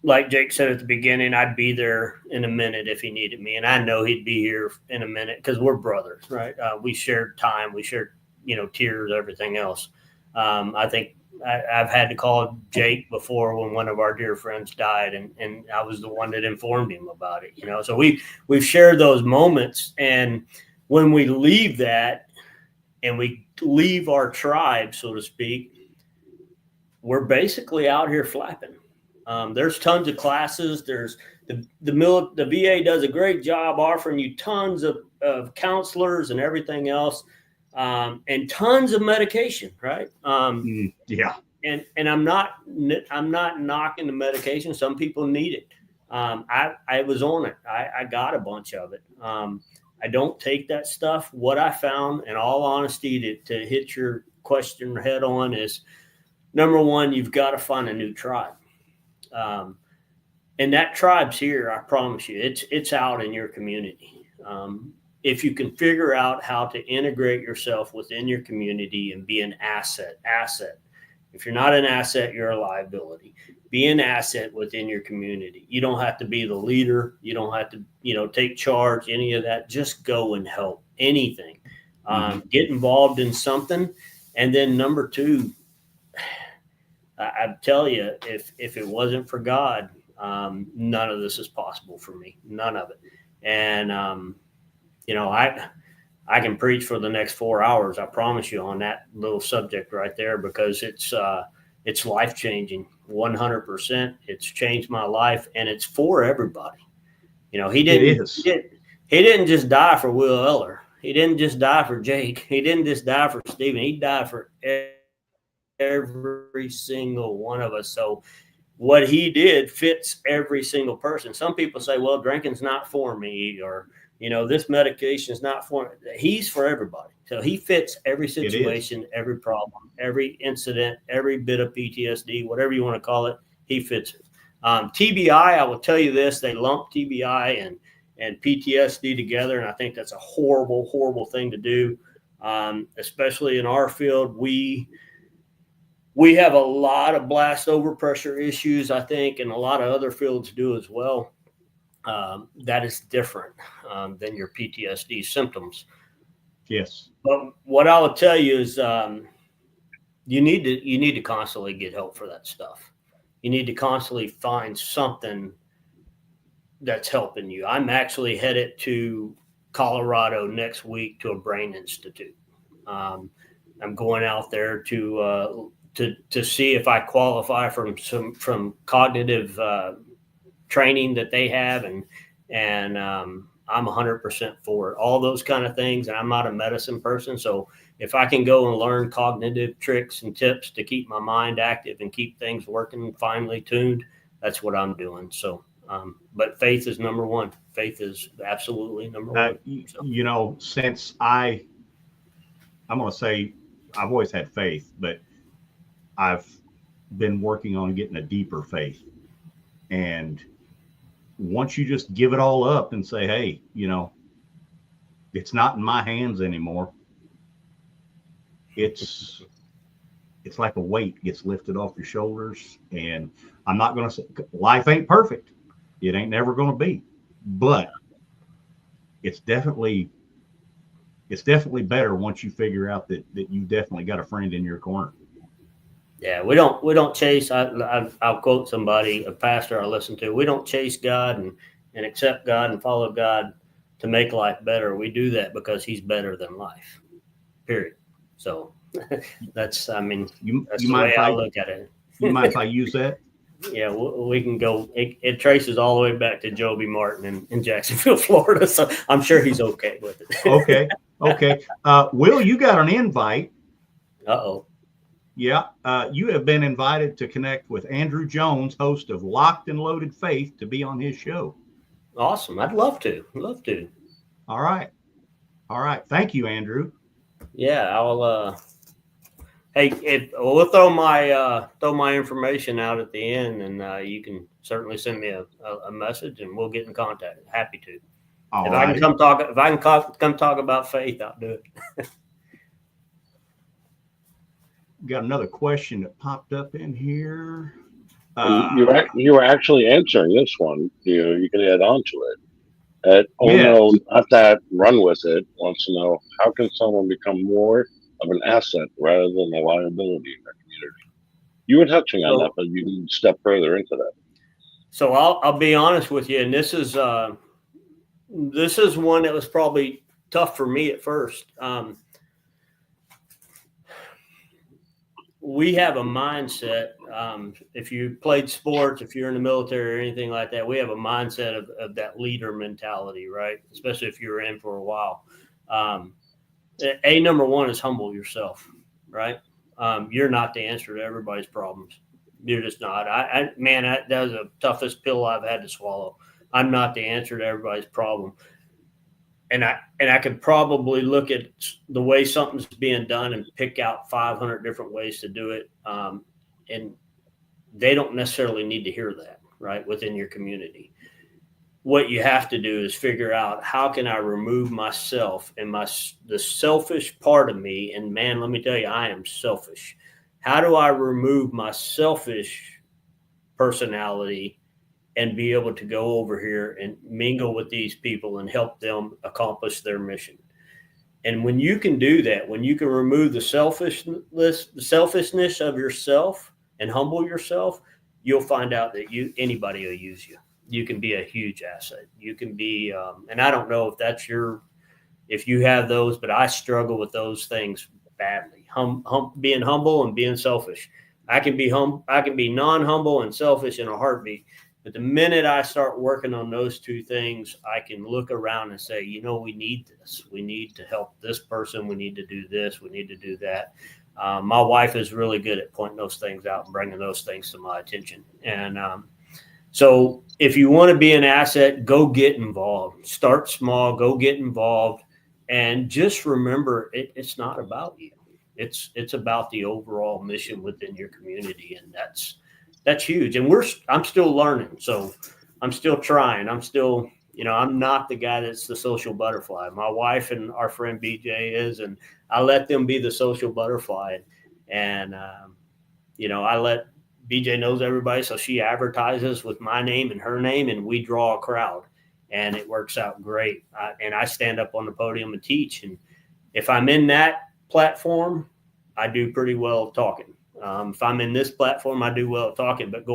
like Jake said at the beginning, I'd be there in a minute if he needed me. And I know he'd be here in a minute because we're brothers, right? We shared time, we shared, tears, everything else. I think I've had to call Jake before when one of our dear friends died, and I was the one that informed him about it, So we've shared those moments. And when we leave that and we leave our tribe, so to speak, we're basically out here flapping. There's tons of classes. There's the VA does a great job offering you tons of counselors and everything else, and tons of medication, right? Yeah. And I'm not knocking the medication. Some people need it. I was on it. I got a bunch of it. I don't take that stuff. What I found, in all honesty, to hit your question head on, is number one, you've got to find a new tribe. And that tribe's here, I promise you. It's out in your community. If you can figure out how to integrate yourself within your community and be an asset. If you're not an asset, you're a liability. Be an asset within your community. You don't have to be the leader. You don't have to, take charge, any of that. Just go and help. Anything. Get involved in something. And then number two, I tell you, if it wasn't for God, none of this is possible for me. None of it. And, I can preach for the next 4 hours, I promise you, on that little subject right there, because it's life-changing, 100%. It's changed my life, and it's for everybody. He didn't just die for Will Eller. He didn't just die for Jake. He didn't just die for Steven. He died for every single one of us. So what he did fits every single person. Some people say, well, drinking's not for me, or, this medication is not for me. He's for everybody. So he fits every situation, every problem, every incident, every bit of PTSD, whatever you want to call it, he fits it. TBI, I will tell you this, they lump TBI and PTSD together, and I think that's a horrible, horrible thing to do, especially in our field. We have a lot of blast overpressure issues, I think, and a lot of other fields do as well. That is different than your PTSD symptoms. Yes. But what I will tell you is you need to constantly get help for that stuff. You need to constantly find something that's helping you. I'm actually headed to Colorado next week to a brain institute. I'm going out there to see if I qualify from cognitive training that they have, and I'm 100% for it. All those kind of things, and I'm not a medicine person, so if I can go and learn cognitive tricks and tips to keep my mind active and keep things working finely tuned, that's what I'm doing. So, but faith is number one. Faith is absolutely number one. So. Since I'm going to say I've always had faith, but I've been working on getting a deeper faith. And once you just give it all up and say, hey, you know, it's not in my hands anymore. It's like a weight gets lifted off your shoulders. And I'm not going to say life ain't perfect. It ain't never going to be, but it's definitely better once you figure out that you definitely got a friend in your corner. Yeah, we don't chase. I'll quote somebody, a pastor I listen to. We don't chase God and accept God and follow God to make life better. We do that because He's better than life. Period. So that's, I mean, that's the way I look at it. You mind if I use that? Yeah, we can go. It traces all the way back to Joby Martin in Jacksonville, Florida. So I'm sure he's okay with it. Okay. Will, you got an invite. Uh-oh. Yeah. You have been invited to connect with Andrew Jones, host of Locked and Loaded Faith, to be on his show. Awesome. I'd love to. All right. Thank you, Andrew. Yeah, I'll hey, we'll throw my information out at the end, and you can certainly send me a message, and we'll get in contact. Happy to. If I can come talk about faith, I'll do it. Got another question that popped up in here. You were actually answering this one. You can add on to it. No, not that. Run with it. Wants to know, how can someone become more of an asset rather than a liability in their community? You were touching on that, but you can step further into that. So I'll be honest with you, and this is one that was probably tough for me at first. We have a mindset. If you played sports, if you're in the military or anything like that, we have a mindset of that leader mentality, right? Especially if you're in for a while. Number one is humble yourself, right? You're not the answer to everybody's problems. You're just not. That was the toughest pill I've had to swallow. I'm not the answer to everybody's problem. And I could probably look at the way something's being done and pick out 500 different ways to do it. And they don't necessarily need to hear that, right, within your community. What you have to do is figure out, how can I remove myself and the selfish part of me? And man, let me tell you, I am selfish. How do I remove my selfish personality and be able to go over here and mingle with these people and help them accomplish their mission? And when you can do that, when you can remove the selfishness of yourself and humble yourself, you'll find out that anybody will use you. You can be a huge asset. You can be, and I don't know if that's if you have those, but I struggle with those things badly. Being humble and being selfish. I can be non-humble and selfish in a heartbeat. But the minute I start working on those two things, I can look around and say, we need this. We need to help this person. We need to do this. We need to do that. My wife is really good at pointing those things out and bringing those things to my attention. And so if you want to be an asset, go get involved. Start small, go get involved. And just remember, it's not about you. It's about the overall mission within your community. And that's huge. And I'm still learning. So I'm still trying. I'm still, I'm not the guy that's the social butterfly. My wife and our friend BJ is, and I let them be the social butterfly. And, I let BJ knows everybody. So she advertises with my name and her name, and we draw a crowd, and it works out great. And I stand up on the podium and teach. And if I'm in that platform, I do pretty well talking. If I'm in this platform, I do well talking, but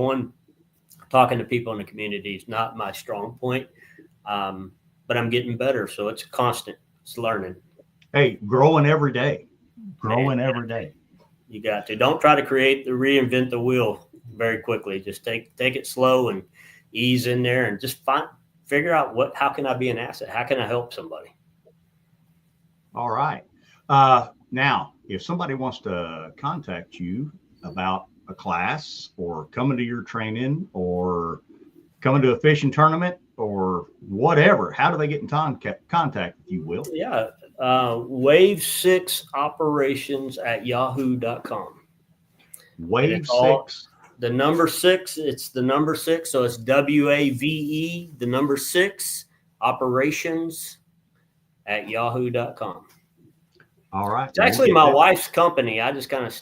talking to people in the community is not my strong point. But I'm getting better. So it's constant. It's learning. Hey, growing every day. Every day. You got to. Don't try to reinvent the wheel very quickly. Just take it slow and ease in there, and just figure out how can I be an asset? How can I help somebody? All right. Now, if somebody wants to contact you about a class or coming to your training or coming to a fishing tournament or whatever, how do they get in contact with you, Will? Yeah. Wave6operations@yahoo.com. Wave 6. The number 6, it's the number 6. So it's WAVE, the number 6, operations@yahoo.com. All right. It's actually my wife's company. I just kind of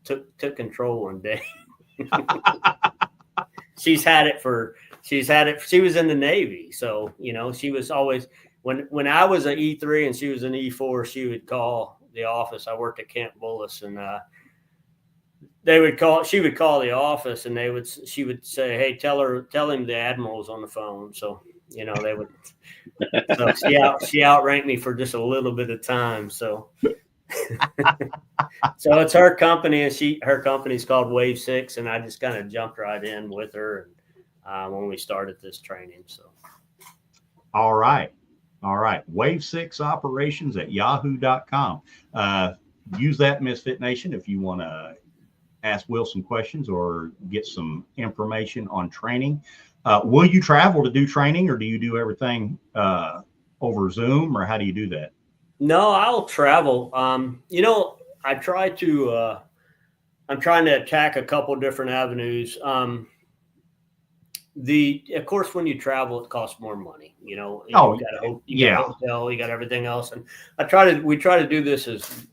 took control one day. She was in the Navy. So, she was always, when I was an E3 and she was an E4, she would call the office. I worked at Camp Bullis, and she would call the office, and she would say, "Hey, tell him the admiral's on the phone." So, they would, so she outranked me for just a little bit of time. So, so it's her company, and her company's called Wave 6, and I just kind of jumped right in with her when we started this training. So, all right. Wave 6 operations@yahoo.com. Use that, Misfit Nation, if you want to ask Will some questions or get some information on training. Will you travel to do training, or do you do everything over Zoom, or how do you do that? No, I'll travel. I'm trying to attack a couple different avenues. Of course, when you travel, it costs more money. You got a hotel, you got everything else, and we try to do this as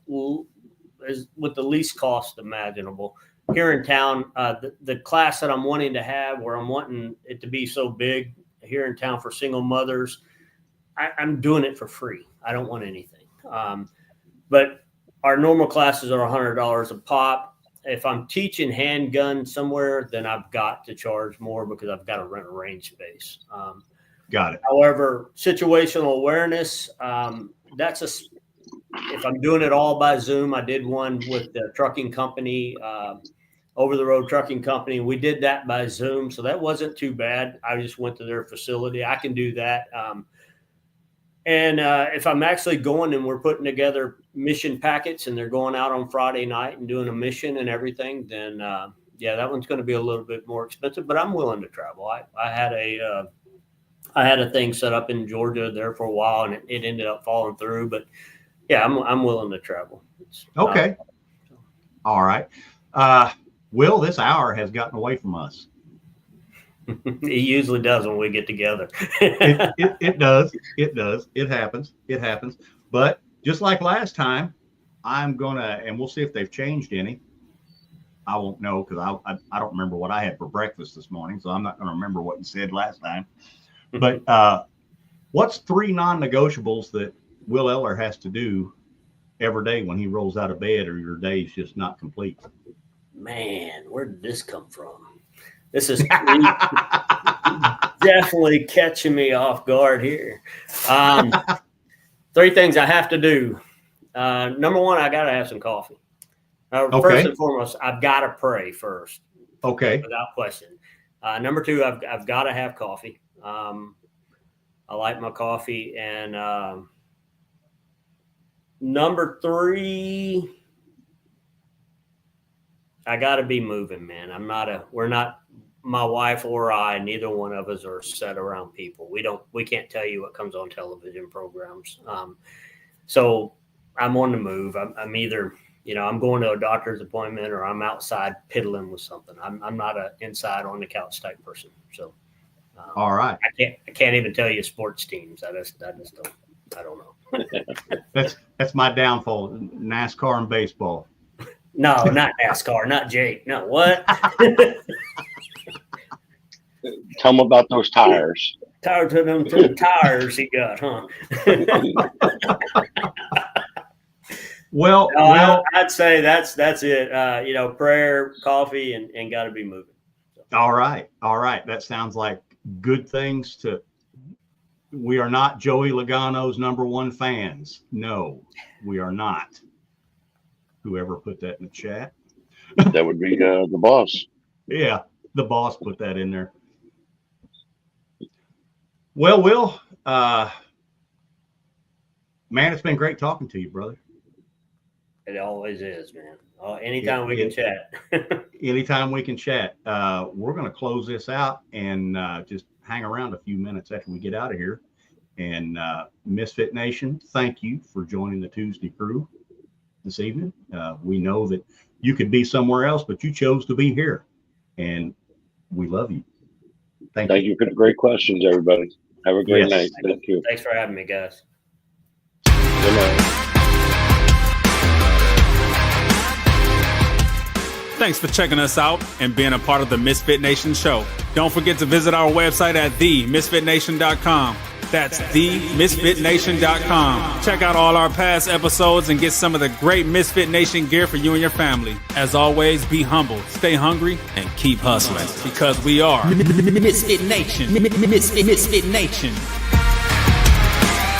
with the least cost imaginable. Here in town, the class that I'm wanting to have, where I'm wanting it to be so big here in town for single mothers, I'm doing it for free. I don't want anything. But our normal classes are $100 a pop. If I'm teaching handgun somewhere, then I've got to charge more because I've got to rent a range space. Got it. However, situational awareness, if I'm doing it all by Zoom, I did one with the trucking company, over the road trucking company. We did that by Zoom. So that wasn't too bad. I just went to their facility. I can do that. And if I'm actually going and we're putting together mission packets and they're going out on Friday night and doing a mission and everything, then that one's going to be a little bit more expensive, but I'm willing to travel. I had a thing set up in Georgia there for a while, and it ended up falling through, but yeah, I'm willing to travel. Okay. All right. Will, this hour has gotten away from us. It usually does when we get together. It does. It happens. But just like last time, I'm gonna, and we'll see if they've changed any. I won't know because I don't remember what I had for breakfast this morning, so I'm not going to remember what you said last time. But what's 3 non-negotiables that Will Eller has to do every day when he rolls out of bed, or your day is just not complete? Man, where did this come from? This is definitely catching me off guard here. 3 things I have to do. Number 1, I got to have some coffee. Okay. First and foremost, I've got to pray first. Okay. Without question. Number 2, I've got to have coffee. I like my coffee. And number 3, I got to be moving, man. We're not, my wife or I, neither one of us are set around people. We can't tell you what comes on television programs. So I'm on the move. I'm either, I'm going to a doctor's appointment or I'm outside piddling with something. I'm not an inside on the couch type person. So, all right. I can't even tell you sports teams. I don't know. That's my downfall. NASCAR and baseball. No, not NASCAR, not Jake. No, what? Tell him about those tires. Tired to them tires he got, huh? Well, I'd say that's it. Prayer, coffee, and got to be moving. So. All right. That sounds like good things to. We are not Joey Logano's #1 fans. No, we are not. Whoever put that in the chat. That would be the boss. Yeah, the boss put that in there. Well, Will, man, it's been great talking to you, brother. It always is, man. Anytime we can chat. Anytime we can chat. We're going to close this out and just hang around a few minutes after we get out of here. And Misfit Nation, thank you for joining the ToosDay Crue this evening. We know that you could be somewhere else, but you chose to be here, and we love you. Thank you for the great questions, everybody. Have a great night. Thank you. Thanks for having me, guys. Good night. Thanks for checking us out and being a part of the Misfit Nation show. Don't forget to visit our website at themisfitnation.com. That's themisfitnation.com. Check out all our past episodes and get some of the great Misfit Nation gear for you and your family. As always, be humble, stay hungry, and keep hustling because we are Misfit Nation. Misfit Nation.